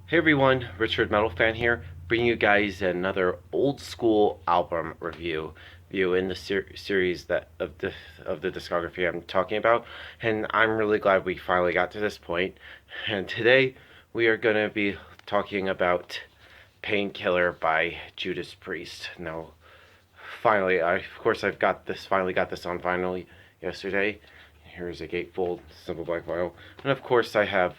Hey everyone, Richard Metal Fan here, bringing you guys another old school album review in the series that of the discography I'm talking about, and I'm really glad we finally got to this point. And today we are gonna be talking about Painkiller by Judas Priest. Now, finally, I've finally got this on vinyl yesterday. Here's a gatefold simple black vinyl, and of course I have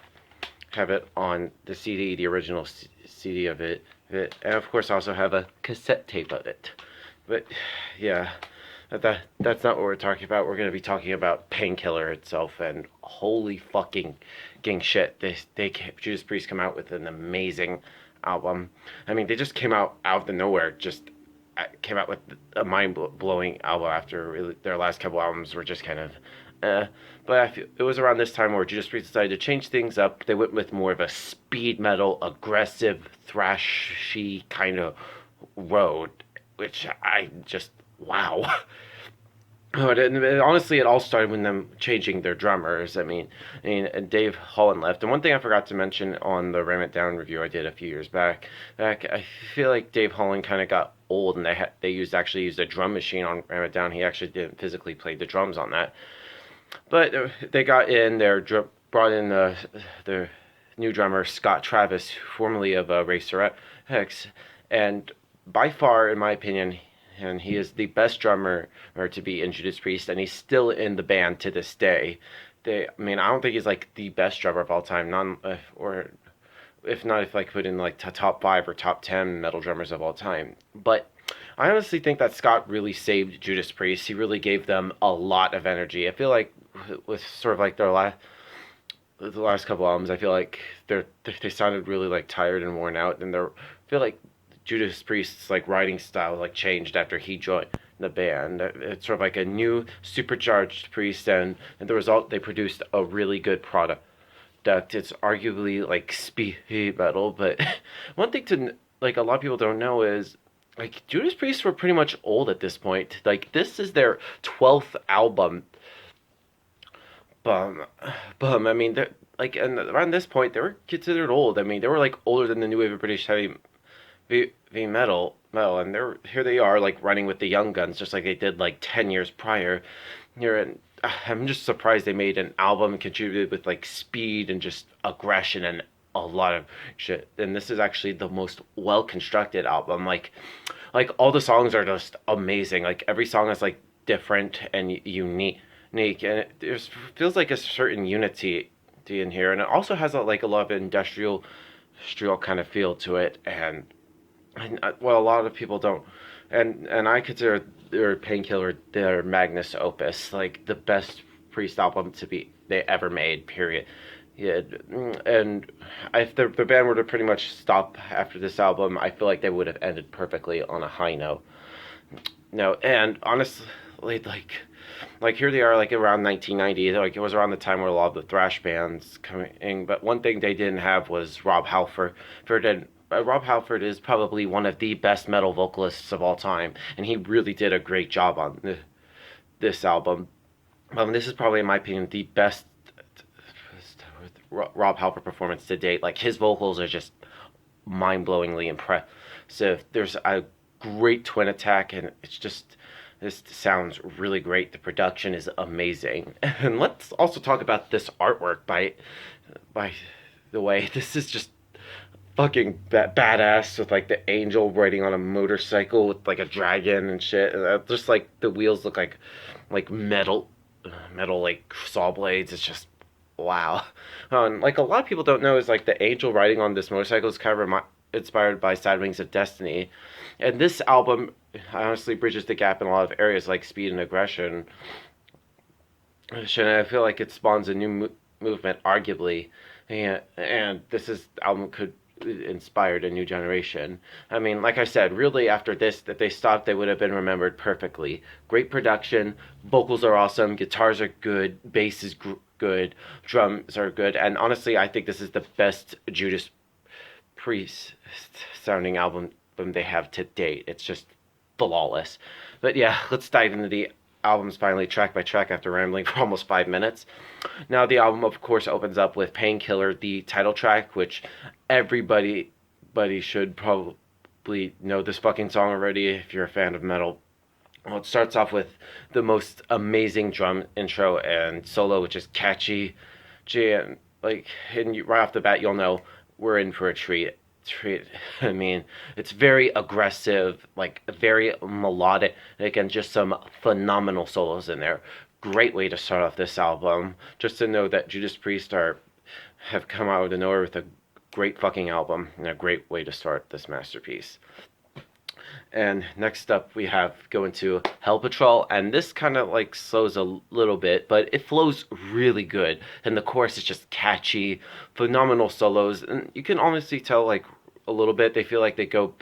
it on the CD, the original CD of it, and of course I also have a cassette tape of it. But yeah, that's not what we're talking about. We're going to be talking about Painkiller itself, and holy fucking shit, Judas Priest come out with an amazing album. I mean, they just came out of the nowhere, just came out with a mind blowing album after really, their last couple albums were just kind of but I feel it was around this time where Judas Priest decided to change things up. They went with more of a speed metal, aggressive, thrashy kind of road, which I just wow. And honestly, it all started with them changing their drummers. And Dave Holland left. And one thing I forgot to mention on the Ram It Down review I did a few years back, I feel like Dave Holland kind of got old, and they actually used a drum machine on Ram It Down. He actually didn't physically play the drums on that. But they brought in the new drummer Scott Travis, formerly of Racer X, and by far, in my opinion, and he is the best drummer to be in Judas Priest, and he's still in the band to this day. I don't think he's like the best drummer of all time, or if not, if like put in like top 5 or top 10 metal drummers of all time. But I honestly think that Scott really saved Judas Priest. He really gave them a lot of energy. I feel like with sort of like the last couple albums, I feel like they sounded really like tired and worn out, and I feel like Judas Priest's like writing style like changed after he joined the band. It's sort of like a new supercharged Priest, and the result, they produced a really good product. That it's arguably like speed metal, but one thing to like a lot of people don't know is like Judas Priest were pretty much old at this point. Like this is their 12th album. Bum, bum. I mean, they're like, and around this point, they were considered old. I mean, they were like older than the new wave of British heavy metal, and here they are, like running with the young guns, just like they did like 10 years prior. Here, and I'm just surprised they made an album contributed with like speed and just aggression and a lot of shit. And this is actually the most well constructed album. Like all the songs are just amazing. Like every song is like different and unique, and it feels like a certain unity in here, and it also has like a lot of industrial kind of feel to it, and well, a lot of people don't, and I consider their Painkiller their magnus opus, like the best Priest album to be they ever made. Period. Yeah, and if the band were to pretty much stop after this album, I feel like they would have ended perfectly on a high note. No, and honestly, like here they are, like around 1990. Like it was around the time where a lot of the thrash bands coming. But one thing they didn't have was Rob Halford. And Rob Halford is probably one of the best metal vocalists of all time, and he really did a great job on this album. This is probably, in my opinion, the best Rob Halford performance to date. Like his vocals are just mind-blowingly impressive. There's a great twin attack, and this sounds really great. The production is amazing. And let's also talk about this artwork by the way. This is just fucking badass, with like the angel riding on a motorcycle with like a dragon and shit. And just like the wheels look like metal like saw blades. It's just wow. Like a lot of people don't know is like the angel riding on this motorcycle is kind of inspired by Sad Wings of Destiny, and this album honestly bridges the gap in a lot of areas like speed and aggression. And I feel like it spawns a new movement, arguably, and album could inspired a new generation. I mean, like I said, really after this, if they stopped, they would have been remembered perfectly. Great production, vocals are awesome, guitars are good, bass is good, drums are good, and honestly, I think this is the best Judas Priest sounding album they have to date. It's just flawless. But yeah, let's dive into the albums finally track by track after rambling for almost 5 minutes. Now the album, of course, opens up with "Painkiller," the title track, which everybody should probably know this fucking song already if you're a fan of metal. Well, it starts off with the most amazing drum intro and solo, which is catchy, and right off the bat, you'll know we're in for a treat. I mean, it's very aggressive, like very melodic, and just some phenomenal solos in there. Great way to start off this album. Just to know that Judas Priest have come out of nowhere with a great fucking album and a great way to start this masterpiece. And next up, we have go into Hell Patrol, and this kind of like slows a little bit, but it flows really good. And the chorus is just catchy, phenomenal solos, and you can honestly tell like a little bit they feel like they go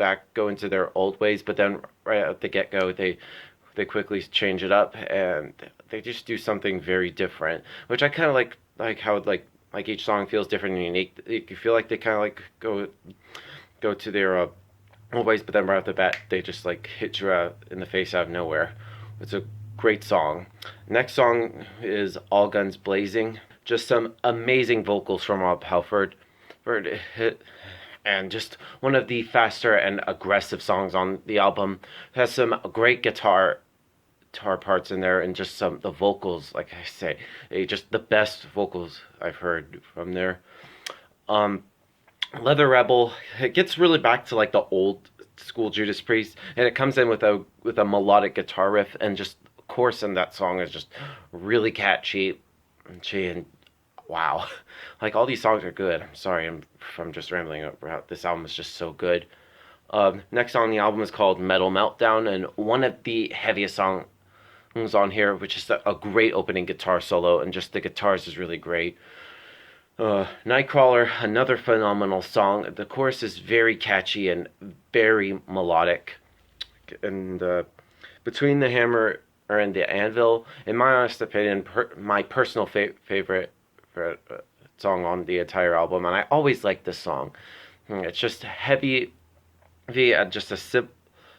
into their old ways, but then right at the get go they quickly change it up and they just do something very different, which I kind of like how like each song feels different and unique. You feel like they kind of like go to their always, but then right off the bat, they just like hit you in the face out of nowhere. It's a great song. Next song is All Guns Blazing. Just some amazing vocals from Rob Halford. And just one of the faster and aggressive songs on the album. It has some great guitar parts in there, and just the vocals, like I say, just the best vocals I've heard from there. Leather Rebel, it gets really back to like the old school Judas Priest, and it comes in with a melodic guitar riff, and just of course in that song is just really catchy and wow, like all these songs are good. I'm sorry if I'm just rambling about this album is just so good. Next on the album is called Metal Meltdown, and one of the heaviest songs on here, which is a great opening guitar solo, and just the guitars is really great. Nightcrawler, another phenomenal song. The chorus is very catchy and very melodic. And Between the Hammer and the Anvil, in my honest opinion, my personal favorite song on the entire album, and I always like this song. It's just heavy, just a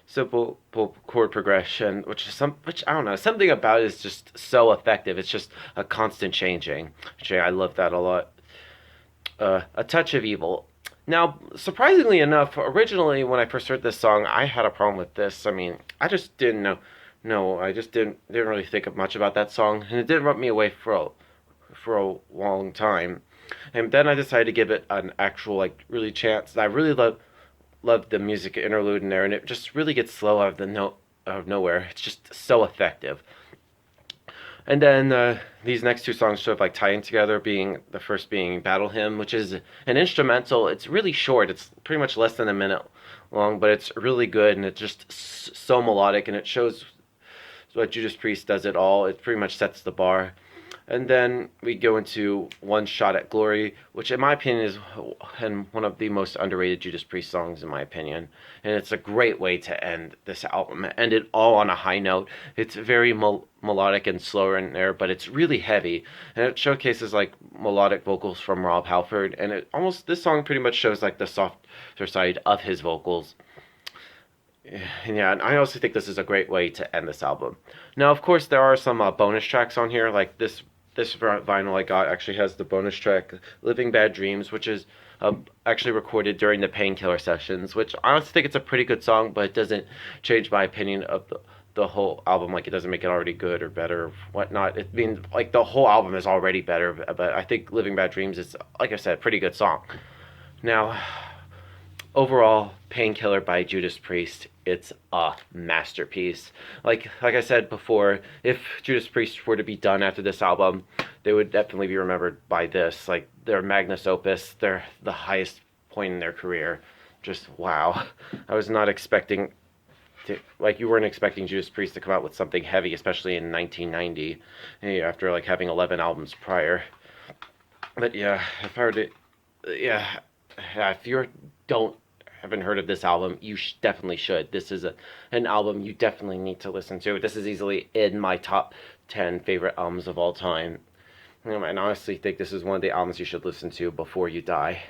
simple chord progression, which I don't know, something about it is just so effective. It's just a constant changing. I love that a lot. A Touch of Evil. Now, surprisingly enough, originally when I first heard this song, I had a problem with this. I mean, I just didn't know. No, I just didn't really think much about that song, and it didn't rub me away for a long time. And then I decided to give it an actual like really chance. And I really love the music interlude in there, and it just really gets slow out of nowhere. It's just so effective. And then these next two songs sort of like tying together, being the first being Battle Hymn, which is an instrumental. It's really short. It's pretty much less than a minute long, but it's really good, and it's just so melodic, and it shows what Judas Priest does it all. It pretty much sets the bar. And then we go into One Shot at Glory, which in my opinion is one of the most underrated Judas Priest songs in my opinion. And it's a great way to end this album. End it all on a high note. It's very melodic and slower in there, but it's really heavy. And it showcases like melodic vocals from Rob Halford. And this song pretty much shows like the softer side of his vocals. And I also think this is a great way to end this album. Now, of course, there are some bonus tracks on here, like this vinyl I got actually has the bonus track Living Bad Dreams, which is actually recorded during the Painkiller sessions, which I honestly think it's a pretty good song, but it doesn't change my opinion of the whole album. Like, it doesn't make it already good or better or whatnot. I mean, like, the whole album is already better, but I think Living Bad Dreams is, like I said, a pretty good song. Now, overall, Painkiller by Judas Priest, it's a masterpiece. Like I said before, if Judas Priest were to be done after this album, they would definitely be remembered by this. Like, their magnus opus, they're the highest point in their career. Just wow. I was not expecting like, you weren't expecting Judas Priest to come out with something heavy, especially in 1990, after like having 11 albums prior. But yeah, if you haven't heard of this album, you definitely should. This is an album you definitely need to listen to. This is easily in my top 10 favorite albums of all time. And I honestly think this is one of the albums you should listen to before you die.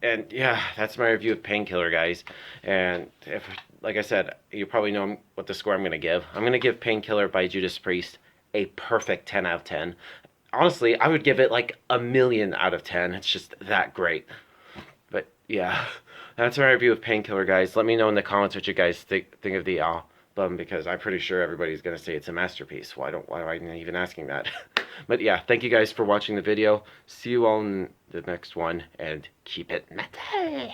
And yeah, that's my review of Painkiller, guys. And if, like I said, you probably know what the score I'm gonna give. I'm gonna give Painkiller by Judas Priest a perfect 10 out of 10. Honestly, I would give it like a million out of 10. It's just that great. But yeah, that's my review of Painkiller, guys. Let me know in the comments what you guys think of the album, because I'm pretty sure everybody's gonna say it's a masterpiece. Why am I even asking that? But yeah, thank you guys for watching the video. See you all in the next one, and keep it metal.